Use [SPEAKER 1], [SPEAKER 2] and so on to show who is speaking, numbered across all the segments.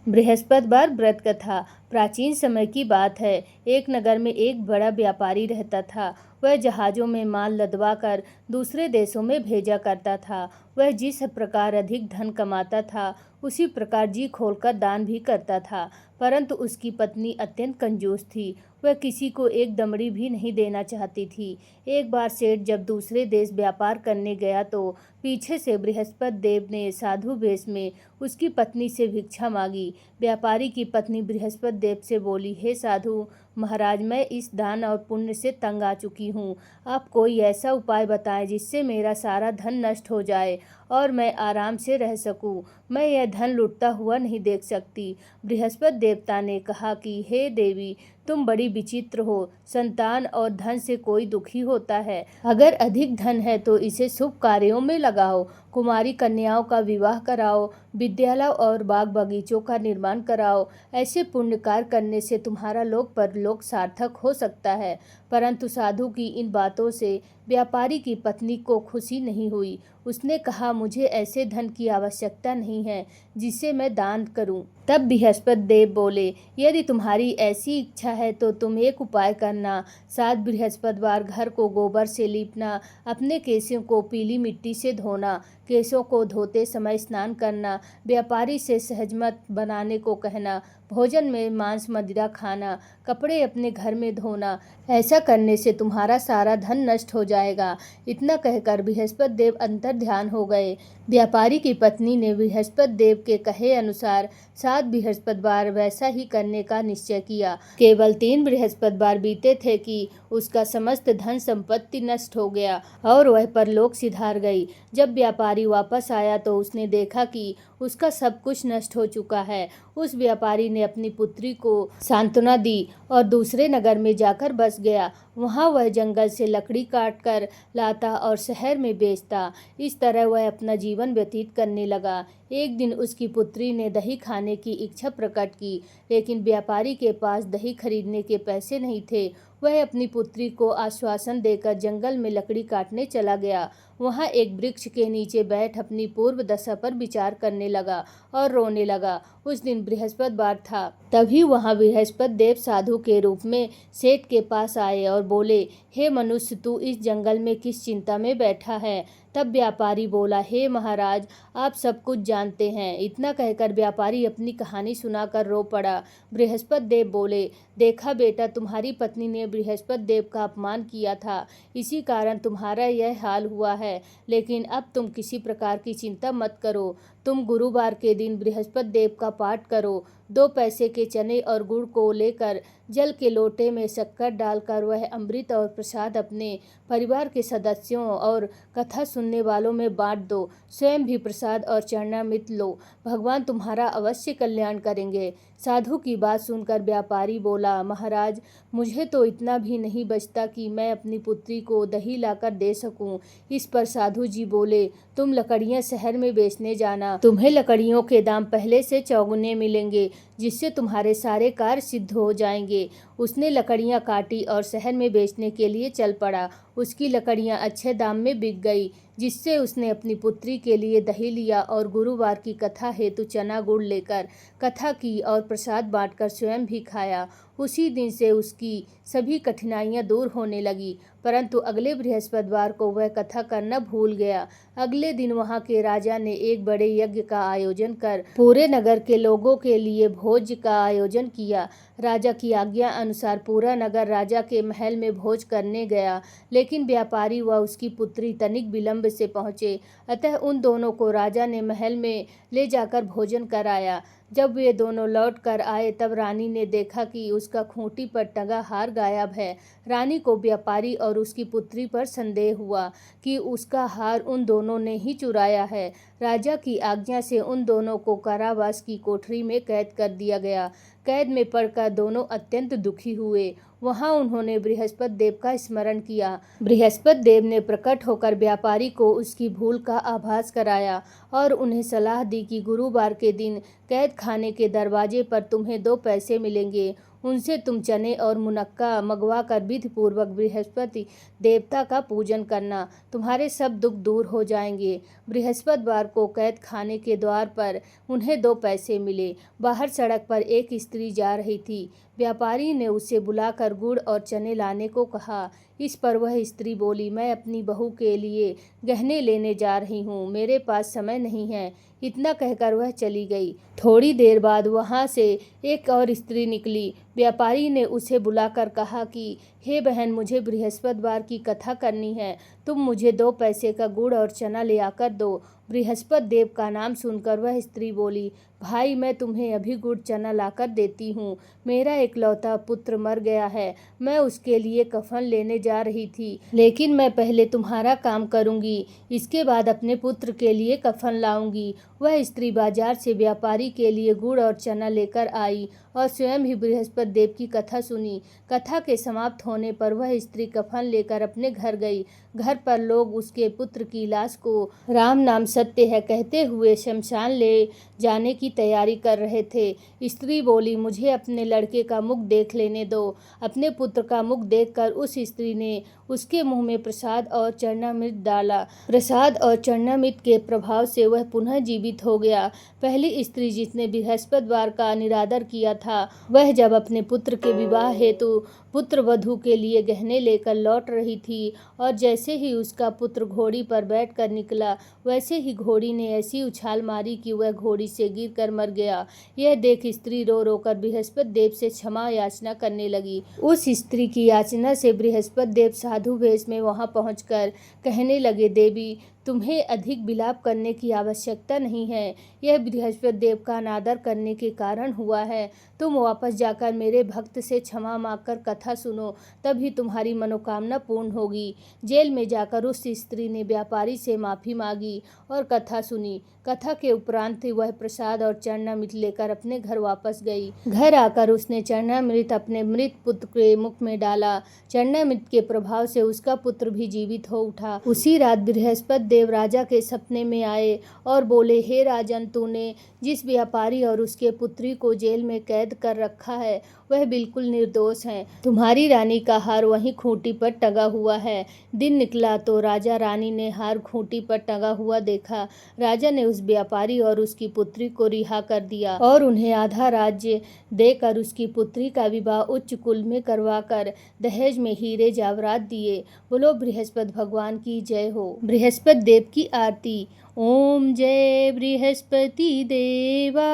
[SPEAKER 1] बृहस्पतिवार व्रत कथा। प्राचीन समय की बात है। एक नगर में एक बड़ा व्यापारी रहता था। वह जहाज़ों में माल लदवा कर दूसरे देशों में भेजा करता था। वह जिस प्रकार अधिक धन कमाता था, उसी प्रकार जी खोलकर दान भी करता था। परंतु उसकी पत्नी अत्यंत कंजूस थी। वह किसी को एक दमड़ी भी नहीं देना चाहती थी। एक बार सेठ जब दूसरे देश व्यापार करने गया तो पीछे से बृहस्पति देव ने साधु वेश में उसकी पत्नी से भिक्षा मांगी। व्यापारी की पत्नी बृहस्पति देव से बोली, हे साधु महाराज, मैं इस दान और पुण्य से तंग आ चुकी हूँ। आप कोई ऐसा उपाय बताएं जिससे मेरा सारा धन नष्ट हो जाए और मैं आराम से रह सकूं। मैं यह धन लुटता हुआ नहीं देख सकती। बृहस्पति देवता ने कहा कि हे देवी, तुम बड़ी विचित्र हो। संतान और धन से कोई दुखी होता है। अगर अधिक धन है तो इसे शुभ कार्यों में लगाओ। कुमारी कन्याओं का विवाह कराओ, विद्यालय और बाग बगीचों का निर्माण कराओ। ऐसे पुण्य कार्य करने से तुम्हारा लोक परलोक सार्थक हो सकता है। परंतु साधु की इन बातों से व्यापारी की पत्नी को खुशी नहीं हुई। उसने कहा, मुझे ऐसे धन की आवश्यकता नहीं है जिसे मैं दान करूं। तब बृहस्पति देव बोले, यदि तुम्हारी ऐसी इच्छा है तो तुम एक उपाय करना। 7 बृहस्पतिवार घर को गोबर से लीपना, अपने केशों को पीली मिट्टी से धोना, केशों को धोते समय स्नान करना, व्यापारी से सहजमत बनाने को कहना, भोजन में मांस मदिरा खाना, कपड़े अपने घर में धोना। ऐसा करने से तुम्हारा सारा धन नष्ट हो जाएगा। इतना कहकर बृहस्पति देव अंतर ध्यान हो गए। व्यापारी की पत्नी ने बृहस्पति देव के कहे अनुसार 7 बृहस्पतिवार वैसा ही करने का निश्चय किया। केवल 3 बृहस्पतिवार बीते थे कि उसका समस्त धन संपत्ति नष्ट हो गया और वह परलोक सिधार गई। जब व्यापारी वापस आया तो उसने देखा कि उसका सब कुछ नष्ट हो चुका है। उस व्यापारी ने अपनी पुत्री को सांत्वना दी और दूसरे नगर में जाकर बस गया। वहाँ वह जंगल से लकड़ी काट कर लाता और शहर में बेचता। इस तरह वह अपना जीवन व्यतीत करने लगा। एक दिन उसकी पुत्री ने दही खाने की इच्छा प्रकट की, लेकिन व्यापारी के पास दही खरीदने के पैसे नहीं थे। वह अपनी पुत्री को आश्वासन देकर जंगल में लकड़ी काटने चला गया। वहाँ एक वृक्ष के नीचे बैठ अपनी पूर्व दशा पर विचार करने लगा और रोने लगा। उस दिन बृहस्पतिवार था। तभी वहाँ बृहस्पति देव साधु के रूप में सेठ के पास आए और बोले, हे मनुष्य, तू इस जंगल में किस चिंता में बैठा है? तब व्यापारी बोला, हे महाराज, आप सब कुछ जानते हैं। इतना कहकर व्यापारी अपनी कहानी सुनाकर रो पड़ा। बृहस्पति देव बोले, देखा बेटा, तुम्हारी पत्नी ने बृहस्पति देव का अपमान किया था, इसी कारण तुम्हारा यह हाल हुआ है। लेकिन अब तुम किसी प्रकार की चिंता मत करो। तुम गुरुवार के दिन बृहस्पति देव का पाठ करो। 2 पैसे के चने और गुड़ को लेकर जल के लोटे में शक्कर डालकर वह अमृत और प्रसाद अपने परिवार के सदस्यों और कथा सुनने वालों में बांट दो। स्वयं भी प्रसाद और चरणामृत लो। भगवान तुम्हारा अवश्य कल्याण करेंगे। साधु की बात सुनकर व्यापारी बोला, महाराज, मुझे तो इतना भी नहीं बचता कि मैं अपनी पुत्री को दही लाकर दे सकूं। इस पर साधु जी बोले, तुम लकड़ियां शहर में बेचने जाना। तुम्हें लकड़ियों के दाम पहले से चौगुने मिलेंगे, जिससे तुम्हारे सारे कार्य सिद्ध हो जाएंगे। उसने लकड़ियां काटी और शहर में बेचने के लिए चल पड़ा। उसकी लकड़ियां अच्छे दाम में बिक गई, जिससे उसने अपनी पुत्री के लिए दही लिया और गुरुवार की कथा हेतु चना गुड़ लेकर कथा की और प्रसाद बांटकर स्वयं भी खाया। उसी दिन से उसकी सभी कठिनाइयां दूर होने लगी। परंतु अगले बृहस्पतिवार को वह कथा करना भूल गया। अगले दिन वहां के राजा ने एक बड़े यज्ञ का आयोजन कर पूरे नगर के लोगों के लिए भोज का आयोजन किया। राजा की आज्ञा अनुसार पूरा नगर राजा के महल में भोज करने गया, लेकिन व्यापारी व उसकी पुत्री तनिक विलंब से पहुंचे। अतः उन दोनों को राजा ने महल में ले जाकर भोजन कराया। जब वे दोनों लौट कर आए तब रानी ने देखा कि उसका खूंटी पर टंगा हार गायब है। रानी को व्यापारी और उसकी पुत्री पर संदेह हुआ कि उसका हार उन दोनों ने ही चुराया है। राजा की आज्ञा से उन दोनों को कारावास की कोठरी में कैद कर दिया गया। कैद में पड़कर दोनों अत्यंत दुखी हुए। वहां उन्होंने बृहस्पति देव का स्मरण किया। बृहस्पति देव ने प्रकट होकर व्यापारी को उसकी भूल का आभास कराया और उन्हें सलाह दी कि गुरुवार के दिन कैद खाने के दरवाजे पर तुम्हें 2 पैसे मिलेंगे। उनसे तुम चने और मुनक्का मंगवा कर विधि पूर्वक बृहस्पति देवता का पूजन करना, तुम्हारे सब दुख दूर हो जाएंगे। बृहस्पतिवार को कैद खाने के द्वार पर उन्हें 2 पैसे मिले। बाहर सड़क पर एक स्त्री जा रही थी। व्यापारी ने उसे बुलाकर गुड़ और चने लाने को कहा। इस पर वह स्त्री बोली, मैं अपनी बहू के लिए गहने लेने जा रही हूँ, मेरे पास समय नहीं है। इतना कहकर वह चली गई। थोड़ी देर बाद वहाँ से एक और स्त्री निकली। व्यापारी ने उसे बुलाकर कहा कि हे बहन, मुझे बृहस्पतिवार की कथा करनी है, तुम मुझे 2 पैसे का गुड़ और चना ले आकर दो। बृहस्पति देव का नाम सुनकर वह स्त्री बोली, भाई मैं तुम्हें अभी गुड़ चना लाकर देती हूँ। मेरा इकलौता पुत्र मर गया है, मैं उसके लिए कफन लेने जा रही थी, लेकिन मैं पहले तुम्हारा काम करूँगी, इसके बाद अपने पुत्र के लिए कफन लाऊंगी। वह स्त्री बाजार से व्यापारी के लिए गुड़ और चना लेकर आई और स्वयं ही बृहस्पति देव की कथा सुनी। कथा के समाप्त होने पर वह स्त्री कफन लेकर अपने घर गई। घर पर लोग उसके पुत्र की लाश को राम नाम सत्य है कहते हुए शमशान ले जाने की तैयारी कर रहे थे। स्त्री बोली, मुझे अपने लड़के का मुख देख लेने दो। अपने पुत्र का मुख देखकर उस स्त्री ने उसके मुंह में प्रसाद और चरणामृत डाला। प्रसाद और चरणामृत के प्रभाव से वह पुनः जीवित हो गया। पहली स्त्री जिसने बृहस्पतिवार का निरादर किया था, वह जब अपने पुत्र के विवाह हेतु पुत्र वधू के लिए गहने लेकर लौट रही थी और जैसे ही उसका पुत्र घोड़ी पर बैठकर निकला, वैसे ही घोड़ी ने ऐसी उछाल मारी कि वह घोड़ी से गिरकर मर गया। यह देख स्त्री रो रो कर बृहस्पति देव से क्षमा याचना करने लगी। उस स्त्री की याचना से बृहस्पति देव साधु वेश में वहां पहुंचकर कहने लगे, देवी तुम्हें अधिक विलाप करने की आवश्यकता नहीं है, यह बृहस्पति देव का अनादर करने के कारण हुआ है। तुम वापस जाकर मेरे भक्त से क्षमा मांगकर कथा सुनो, तभी तुम्हारी मनोकामना पूर्ण होगी। जेल में जाकर उस स्त्री ने व्यापारी से माफ़ी मांगी और कथा सुनी। कथा के उपरांत वह प्रसाद और चरणामृत लेकर अपने घर वापस गई। घर आकर उसने चरणामृत अपने मृत पुत्र के मुख में डाला। चरणामृत के प्रभाव से उसका पुत्र भी जीवित हो उठा। उसी रात बृहस्पति देव राजा के सपने में आए और बोले, हे राजन, तूने जिस व्यापारी और उसके पुत्री को जेल में कैद कर रखा है वह बिल्कुल निर्दोष हैं। तुम्हारी रानी का हार वहीं खूंटी पर टंगा हुआ है। दिन निकला तो राजा रानी ने हार खूंटी पर टंगा हुआ देखा। राजा ने उस व्यापारी और उसकी पुत्री को रिहा कर दिया और उन्हें आधा राज्य देकर उसकी पुत्री का विवाह उच्च कुल में करवाकर दहेज में हीरे जवाहरात दिए। बोलो बृहस्पति भगवान की जय हो। बृहस्पति देव की आरती। ओम जय बृहस्पति देवा,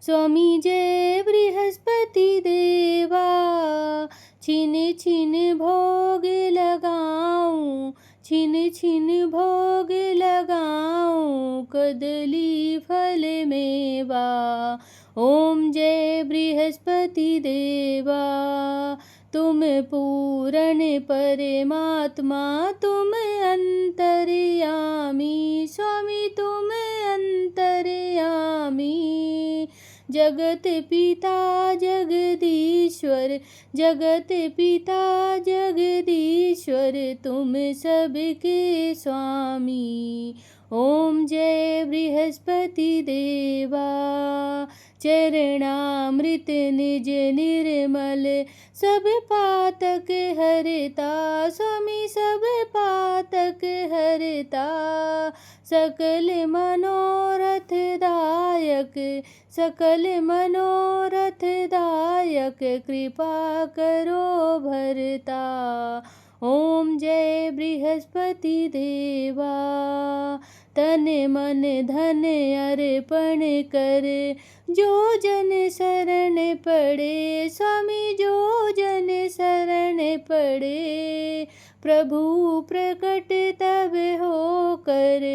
[SPEAKER 1] स्वामी जय बृहस्पति देवा। छिन छिन भोग लगाऊं, छिन छिन भोग लगाऊं, कदली फल मेवा। ओम जय बृहस्पति देवा, तुम पूर्ण परमात्मा, तुम अंतर्यामी, स्वामी तुम अंतर्यामी। जगत पिता जगदीश्वर, जगत पिता जगदीश्वर, तुम सबके स्वामी। ओम जय बृहस्पति देवा, चरणामृत निज निर्मल, सब पातक हरता, स्वामी सब पातक हरता। सकल मनोरथ दायक, सकल मनोरथ दायक, कृपा करो भरता। ओम जय बृहस्पति देवा, तन मन धन अर्पण कर, जो जन शरण पड़े, स्वामी जो जन शरण पड़े। प्रभु प्रकट तब हो कर,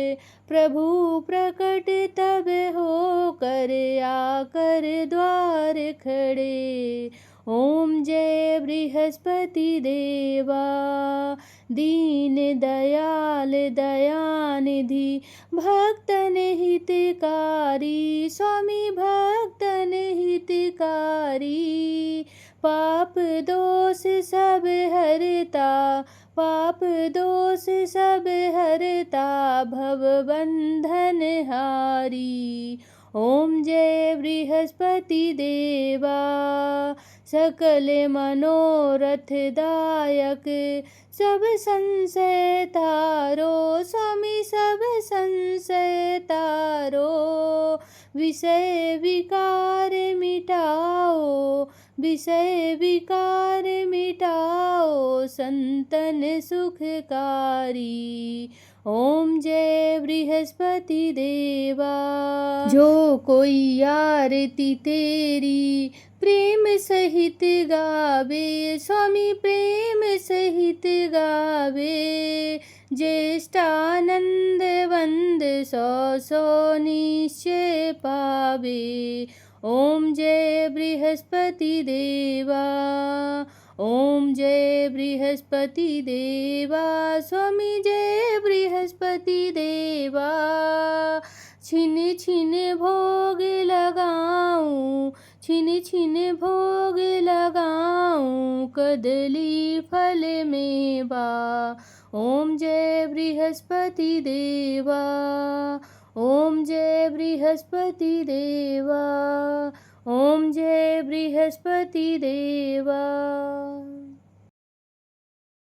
[SPEAKER 1] प्रभु प्रकट तब हो कर, आकर द्वार खड़े। ओम जय बृहस्पति देवा, दीन दयाल दयानिधि, भक्तन हितकारी, स्वामी भक्तन हितकारी। पाप दोष सब हरता, पाप दोष सब हरता, भव बंधन हारी। ओम जय बृहस्पति देवा, सकल मनोरथ दायक, सब संशय तारो स्वामी, सब संशय तारो। विषय विकार मिटाओ, विषय विकार मिटाओ, संतन सुखकारी। ओम जय बृहस्पति देवा। जो कोई आरती तेरी प्रेम सहित गावे स्वामी, प्रेम सहित गावे, ज्येष्ठानंद वंद सौ सौ निश्चय पावे। ओम जय बृहस्पति देवा, ओम जय बृहस्पति देवा, स्वामी जय बृहस्पति देवा। छिन छिन भोग लगाऊं, छिन छिन भोग लगाऊं, कदली फल मेवा। ओम जय बृहस्पति देवा, ओम जय बृहस्पति देवा, ओम जय बृहस्पति देवा।